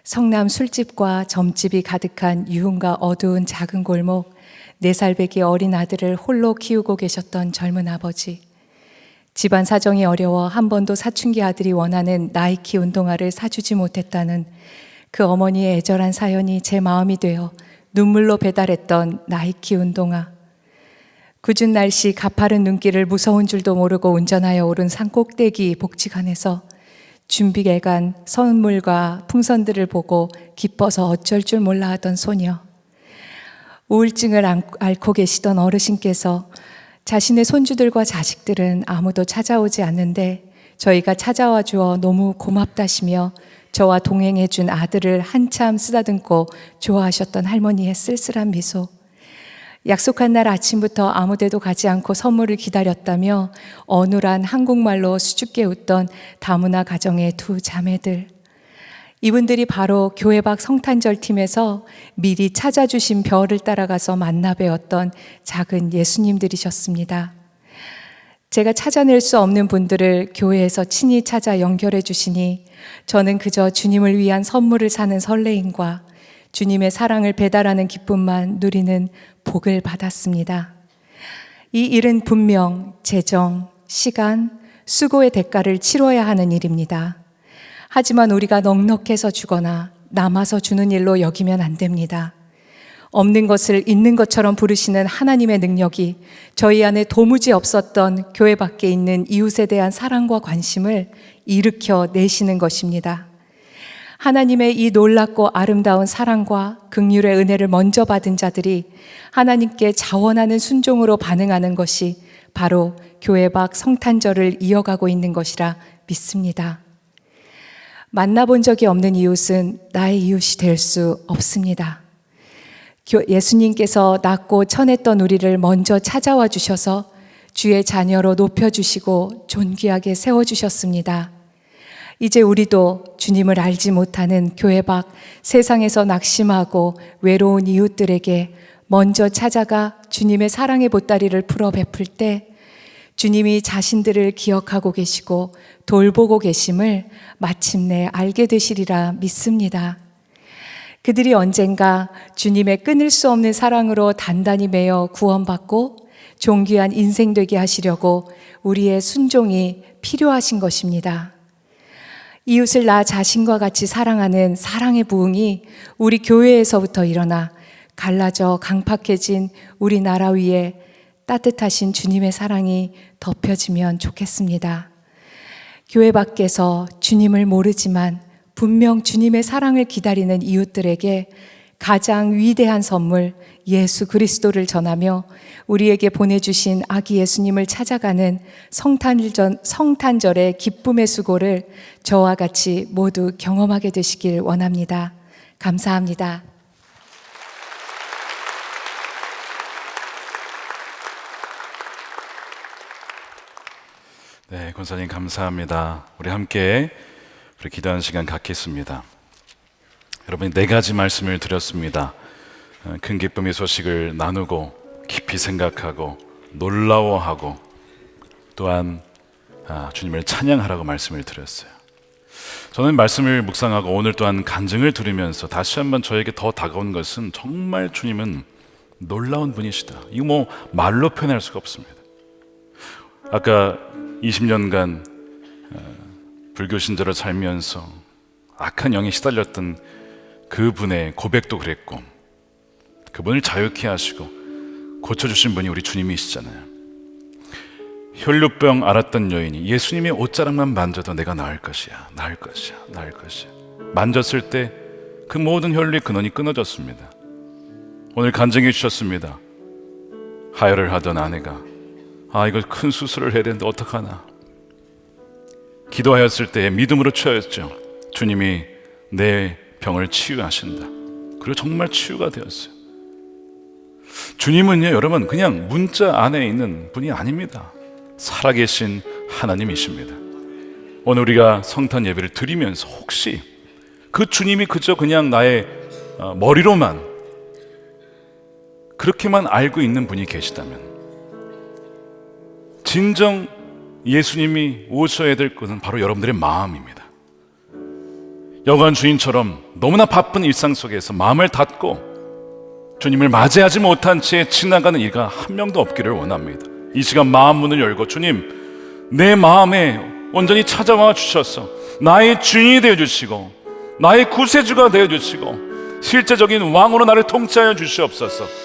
[SPEAKER 4] 성남 술집과 점집이 가득한 유흥가 어두운 작은 골목, 4살배기 어린 아들을 홀로 키우고 계셨던 젊은 아버지. 집안 사정이 어려워 한 번도 사춘기 아들이 원하는 나이키 운동화를 사주지 못했다는 그 어머니의 애절한 사연이 제 마음이 되어 눈물로 배달했던 나이키 운동화. 궂은 날씨 가파른 눈길을 무서운 줄도 모르고 운전하여 오른 산 꼭대기 복지관에서 준비해간 선물과 풍선들을 보고 기뻐서 어쩔 줄 몰라 하던 소녀. 우울증을 앓고 계시던 어르신께서 자신의 손주들과 자식들은 아무도 찾아오지 않는데 저희가 찾아와 주어 너무 고맙다시며 저와 동행해 준 아들을 한참 쓰다듬고 좋아하셨던 할머니의 쓸쓸한 미소. 약속한 날 아침부터 아무데도 가지 않고 선물을 기다렸다며 어눌한 한국말로 수줍게 웃던 다문화 가정의 2 자매들. 이분들이 바로 교회 밖 성탄절 팀에서 미리 찾아주신 별을 따라가서 만나 뵈었던 작은 예수님들이셨습니다. 제가 찾아낼 수 없는 분들을 교회에서 친히 찾아 연결해 주시니 저는 그저 주님을 위한 선물을 사는 설레임과 주님의 사랑을 배달하는 기쁨만 누리는 복을 받았습니다. 이 일은 분명 재정, 시간, 수고의 대가를 치러야 하는 일입니다. 하지만 우리가 넉넉해서 주거나 남아서 주는 일로 여기면 안 됩니다. 없는 것을 있는 것처럼 부르시는 하나님의 능력이 저희 안에 도무지 없었던 교회 밖에 있는 이웃에 대한 사랑과 관심을 일으켜 내시는 것입니다. 하나님의 이 놀랍고 아름다운 사랑과 긍휼의 은혜를 먼저 받은 자들이 하나님께 자원하는 순종으로 반응하는 것이 바로 교회 밖 성탄절을 이어가고 있는 것이라 믿습니다. 만나본 적이 없는 이웃은 나의 이웃이 될 수 없습니다. 예수님께서 낳고 쳐냈던 우리를 먼저 찾아와 주셔서 주의 자녀로 높여주시고 존귀하게 세워주셨습니다. 이제 우리도 주님을 알지 못하는 교회 밖 세상에서 낙심하고 외로운 이웃들에게 먼저 찾아가 주님의 사랑의 보따리를 풀어 베풀 때 주님이 자신들을 기억하고 계시고 돌보고 계심을 마침내 알게 되시리라 믿습니다. 그들이 언젠가 주님의 끊을 수 없는 사랑으로 단단히 매여 구원받고 존귀한 인생 되게 하시려고 우리의 순종이 필요하신 것입니다. 이웃을 나 자신과 같이 사랑하는 사랑의 부흥이 우리 교회에서부터 일어나 갈라져 강팍해진 우리나라 위에 따뜻하신 주님의 사랑이 덮여지면 좋겠습니다. 교회 밖에서 주님을 모르지만 분명 주님의 사랑을 기다리는 이웃들에게 가장 위대한 선물 예수 그리스도를 전하며 우리에게 보내주신 아기 예수님을 찾아가는 성탄절의 기쁨의 수고를 저와 같이 모두 경험하게 되시길 원합니다. 감사합니다.
[SPEAKER 3] 네, 권사님 감사합니다. 우리 함께 기도하는 시간 갖겠습니다. 여러분 4가지 말씀을 드렸습니다. 큰 기쁨의 소식을 나누고 깊이 생각하고 놀라워하고 또한 주님을 찬양하라고 말씀을 드렸어요. 저는 말씀을 묵상하고 오늘 또한 간증을 들으면서 다시 한번 저에게 더 다가온 것은 정말 주님은 놀라운 분이시다. 이거 말로 표현할 수가 없습니다. 아까 20년간 불교 신자로 살면서 악한 영에 시달렸던 그분의 고백도 그랬고 그분을 자유케 하시고 고쳐주신 분이 우리 주님이시잖아요. 혈루병 앓았던 여인이 예수님의 옷자락만 만져도 내가 나을 것이야, 나을 것이야, 나을 것이야. 만졌을 때 그 모든 혈류의 근원이 끊어졌습니다. 오늘 간증해 주셨습니다. 하혈을 하던 아내가 이거 큰 수술을 해야 되는데 어떡하나. 기도하였을 때 믿음으로 취하였죠. 주님이 내 병을 치유하신다. 그리고 정말 치유가 되었어요. 주님은요, 여러분 그냥 문자 안에 있는 분이 아닙니다. 살아계신 하나님이십니다. 오늘 우리가 성탄 예배를 드리면서 혹시 그 주님이 그저 그냥 나의 머리로만 그렇게만 알고 있는 분이 계시다면, 진정 예수님이 오셔야 될 것은 바로 여러분들의 마음입니다. 여관 주인처럼 너무나 바쁜 일상 속에서 마음을 닫고 주님을 맞이하지 못한 채 지나가는 이가 한 명도 없기를 원합니다. 이 시간 마음 문을 열고, 주님, 내 마음에 온전히 찾아와 주셔서 나의 주인이 되어주시고 나의 구세주가 되어주시고 실제적인 왕으로 나를 통치하여 주시옵소서.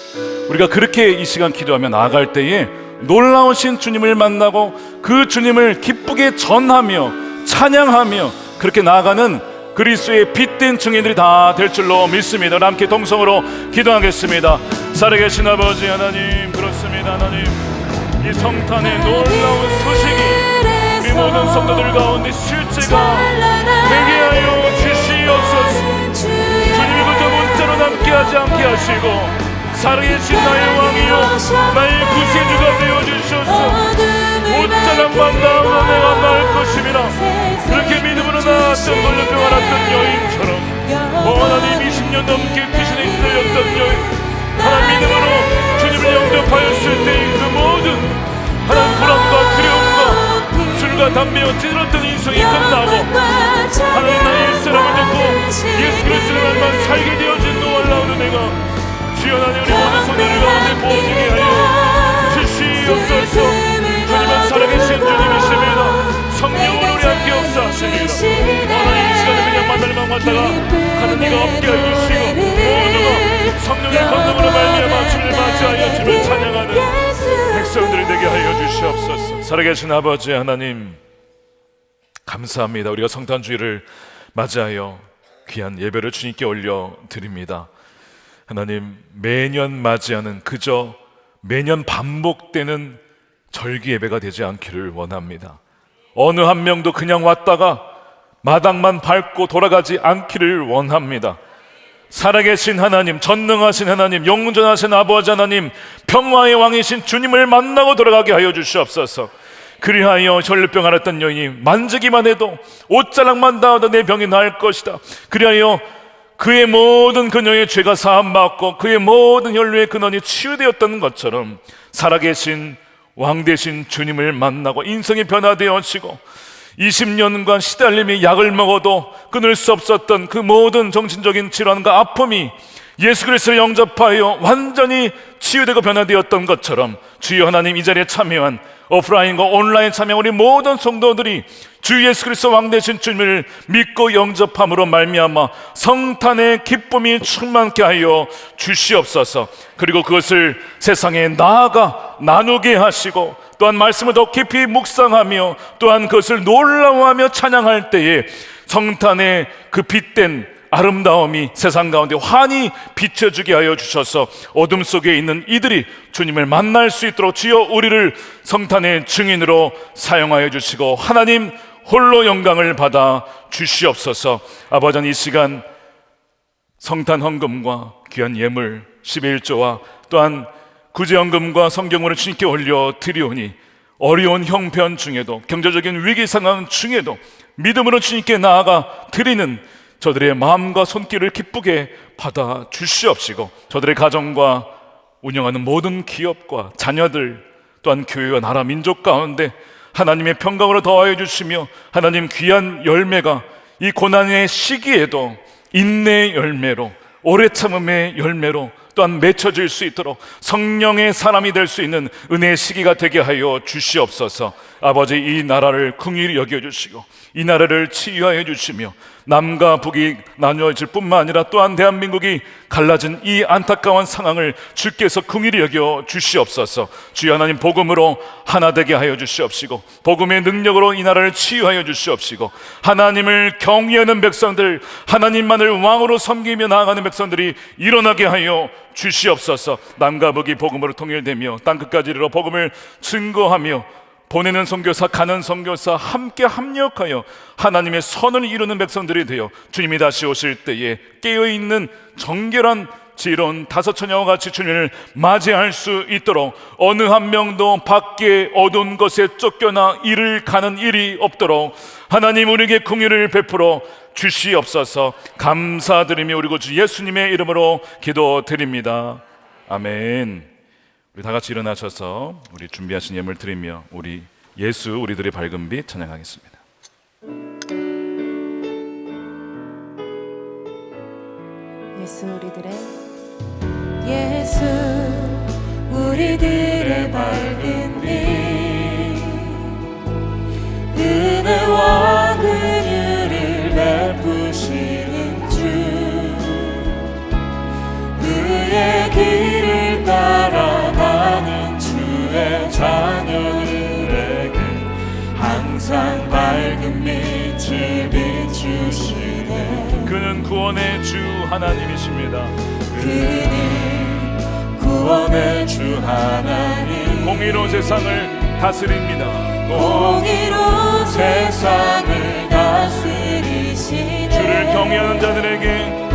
[SPEAKER 3] 우리가 그렇게 이 시간 기도하며 나아갈 때에 놀라우신 주님을 만나고 그 주님을 기쁘게 전하며 찬양하며 그렇게 나아가는 그리스도의 빛된 증인들이 다 될 줄로 믿습니다. 함께 동성으로 기도하겠습니다. 살아계신 아버지 하나님, 그렇습니다. 하나님, 이 성탄의 놀라운 소식이 우리 모든 성도들 가운데 실제가 되게 하여 주시옵소서. 주님이 그저 문자로 남게 하지 않게 하시고 살아계신 나의 왕이요 나의 구세주가 되어주셔서 옷자락만 닿으면 내가 나을 것임이라, 그렇게 믿음으로 나았던 걸려병 앓았던 여인처럼 하나님 20년 넘게 귀신에 휘둘렸던 여인, 하나님 믿음으로 주님을 영접하였을 때의 그 모든 하나님 불안과 두려움과 술과 담배와 찌들었던 인생이 끝나고 하나님 나의 옛사람을 듣고 예수 그리스도를 닮아 살게 되어진 놀라운 은혜가 주여 하나님 우리 모든 손들을 가운데 보여지게 하여 주시옵소서. 주님은 살아계신 주님이십니다. 성령으로 우리 함께 역사하십니다. 하나님 이 시간에 그냥 만날만 왔다가 가는 이가 없게 해주시고 모두가 성령의 건너으로 말미암아 주를 맞이하여 주를 찬양하는 백성들이 되게 하여 주시옵소서. 살아계신 아버지 하나님, 감사합니다. 우리가 성탄주의를 맞이하여 귀한 예배를 주님께 올려드립니다. 하나님, 매년 맞이하는 그저 매년 반복되는 절기 예배가 되지 않기를 원합니다. 어느 한 명도 그냥 왔다가 마당만 밟고 돌아가지 않기를 원합니다. 살아계신 하나님, 전능하신 하나님, 영존하신 아버지 하나님, 평화의 왕이신 주님을 만나고 돌아가게 하여 주시옵소서. 그리하여 혈류병 앓았던 여인이 만지기만 해도 옷자락만 닿아도 내 병이 나을 것이다. 그리하여 그의 모든 그녀의 죄가 사함받고 그의 모든 혈류의 근원이 치유되었던 것처럼 살아계신 왕 되신 주님을 만나고 인생이 변화되어지고 20년간 시달림이 약을 먹어도 끊을 수 없었던 그 모든 정신적인 질환과 아픔이 예수 그리스도를 영접하여 완전히 치유되고 변화되었던 것처럼 주여 하나님, 이 자리에 참여한 오프라인과 온라인 참여한 우리 모든 성도들이 주 예수 그리스도 왕 되신 주님을 믿고 영접함으로 말미암아 성탄의 기쁨이 충만케 하여 주시옵소서. 그리고 그것을 세상에 나아가 나누게 하시고 또한 말씀을 더 깊이 묵상하며 또한 그것을 놀라워하며 찬양할 때에 성탄의 그 빛된 아름다움이 세상 가운데 환히 비춰주게 하여 주셔서 어둠 속에 있는 이들이 주님을 만날 수 있도록 주여 우리를 성탄의 증인으로 사용하여 주시고 하나님 홀로 영광을 받아 주시옵소서. 아버지, 이 시간 성탄 헌금과 귀한 예물 11조와 또한 구제헌금과 성경으로 주님께 올려 드리오니 어려운 형편 중에도 경제적인 위기 상황 중에도 믿음으로 주님께 나아가 드리는 저들의 마음과 손길을 기쁘게 받아 주시옵시고 저들의 가정과 운영하는 모든 기업과 자녀들 또한 교회와 나라 민족 가운데 하나님의 평강으로 더하여 주시며 하나님 귀한 열매가 이 고난의 시기에도 인내의 열매로 오래 참음의 열매로 또한 맺혀질 수 있도록 성령의 사람이 될 수 있는 은혜의 시기가 되게 하여 주시옵소서. 아버지, 이 나라를 긍휼히 여겨주시고 이 나라를 치유하여 주시며 남과 북이 나누어질 뿐만 아니라 또한 대한민국이 갈라진 이 안타까운 상황을 주께서 긍휼히 여겨 주시옵소서. 주여 하나님, 복음으로 하나 되게 하여 주시옵시고 복음의 능력으로 이 나라를 치유하여 주시옵시고 하나님을 경외하는 백성들, 하나님만을 왕으로 섬기며 나아가는 백성들이 일어나게 하여 주시옵소서. 남과 북이 복음으로 통일되며 땅끝까지 이르러 복음을 증거하며 보내는 선교사, 가는 선교사 함께 합력하여 하나님의 선을 이루는 백성들이 되어 주님이 다시 오실 때에 깨어있는 정결한 지혜로운 다섯 처녀와 같이 주님을 맞이할 수 있도록 어느 한 명도 밖에 어두운 것에 쫓겨나 이를 가는 일이 없도록 하나님 우리에게 긍휼을 베풀어 주시옵소서. 감사드리며 우리 구주 예수님의 이름으로 기도드립니다. 아멘. 우리 다 같이 일어나셔서 우리 준비하신 예물 드리며 우리 예수 우리들의 밝은 빛 찬양하겠습니다.
[SPEAKER 4] 예수 우리들의 밝은 빛, 은혜와 긍휼을 베푸시는 주, 그의 길을 따라가는 주의 자녀들에게 항상 밝은 빛을 비추시네.
[SPEAKER 3] 그는 구원의 주 하나님이십니다.
[SPEAKER 4] 그는 구원의 주 하나님,
[SPEAKER 3] 공의로 세상을 다스립니다.
[SPEAKER 4] 공의로 세상을 다스리시네.
[SPEAKER 3] 주를 경외하는 자들에게,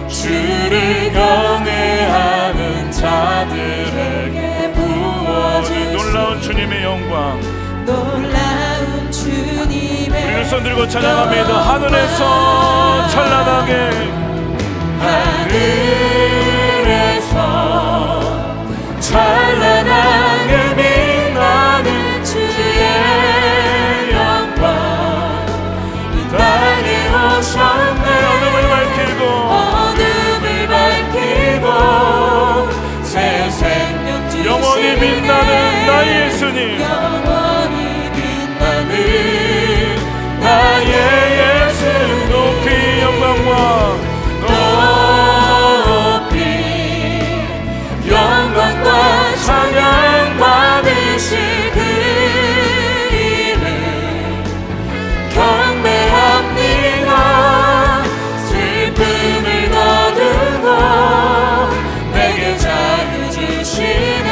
[SPEAKER 4] 주를 경외하는 자들에게 부어주시네.
[SPEAKER 3] 놀라운 주님의 영광,
[SPEAKER 4] 놀라운 주님의
[SPEAKER 3] 우리는 손 들고 찬양합니다. 하늘에서 찬란하게,
[SPEAKER 4] 하늘에서 찬란하게 빛나는 주의 영광, 이 땅에 오셨네. 어둠을 밝히고 새 생명 주시네.
[SPEAKER 3] 영원히 빛나는 나의 예수님,
[SPEAKER 4] 영원히 빛나는 나의 예수,
[SPEAKER 3] 높이 영광과
[SPEAKER 4] 높이 영광과 찬양 받으실 그 이름 경배합니다. 슬픔을 거두고 내게 자유 주시네.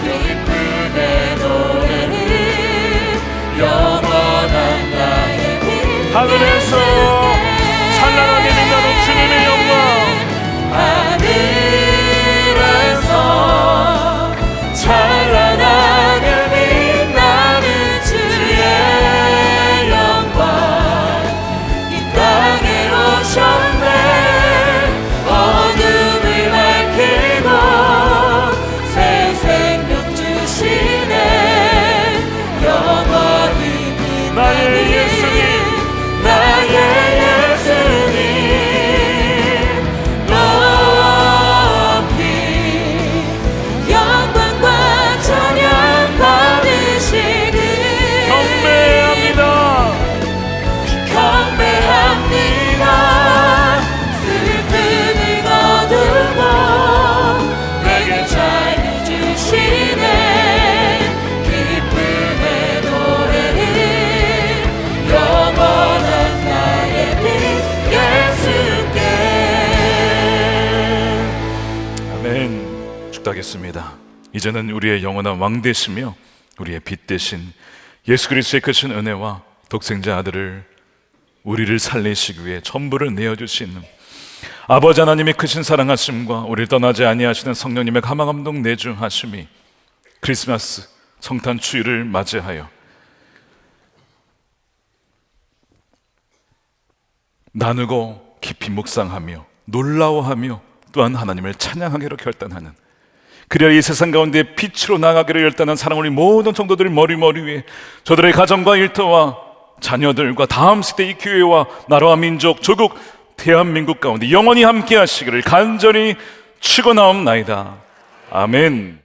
[SPEAKER 4] 기쁨의 노래를 영원한 나의 빛,
[SPEAKER 3] 하늘에서 찬란하게 빛나는 주님의 영광,
[SPEAKER 4] 하늘에서 찬란하게 빛나는 주의 영광, 이 땅에 오셨네. 어둠을 밝히고 새 생명 주시네. 영원히
[SPEAKER 3] 나의
[SPEAKER 4] 빛나는
[SPEAKER 3] 예수님,
[SPEAKER 4] 나의 예수님, 높이 영광과 찬양 받으시는
[SPEAKER 3] 경배합니다.
[SPEAKER 4] 경배합니다. 슬픔을 거두고 내게 자유 주시네. 기쁨의 노래를 영원한 나의 빛 예수께.
[SPEAKER 3] 아멘. 축도하겠습니다. 이제는 우리의 영원한 왕 되시며 우리의 빛 되신 예수 그리스도의 크신 은혜와 독생자 아들을 우리를 살리시기 위해 전부를 내어주신 아버지 하나님의 크신 사랑하심과 우리를 떠나지 아니하시는 성령님의 감화감동 내주하심이 크리스마스 성탄 주일을 맞이하여 나누고 깊이 묵상하며 놀라워하며 또한 하나님을 찬양하기로 결단하는, 그래야 이 세상 가운데 빛으로 나가기로 결단한 사랑 우리 모든 성도들 머리 위에 저들의 가정과 일터와 자녀들과 다음 세대 이 교회와 나라와 민족 조국 대한민국 가운데 영원히 함께 하시기를 간절히 축원하옵나이다. 아멘.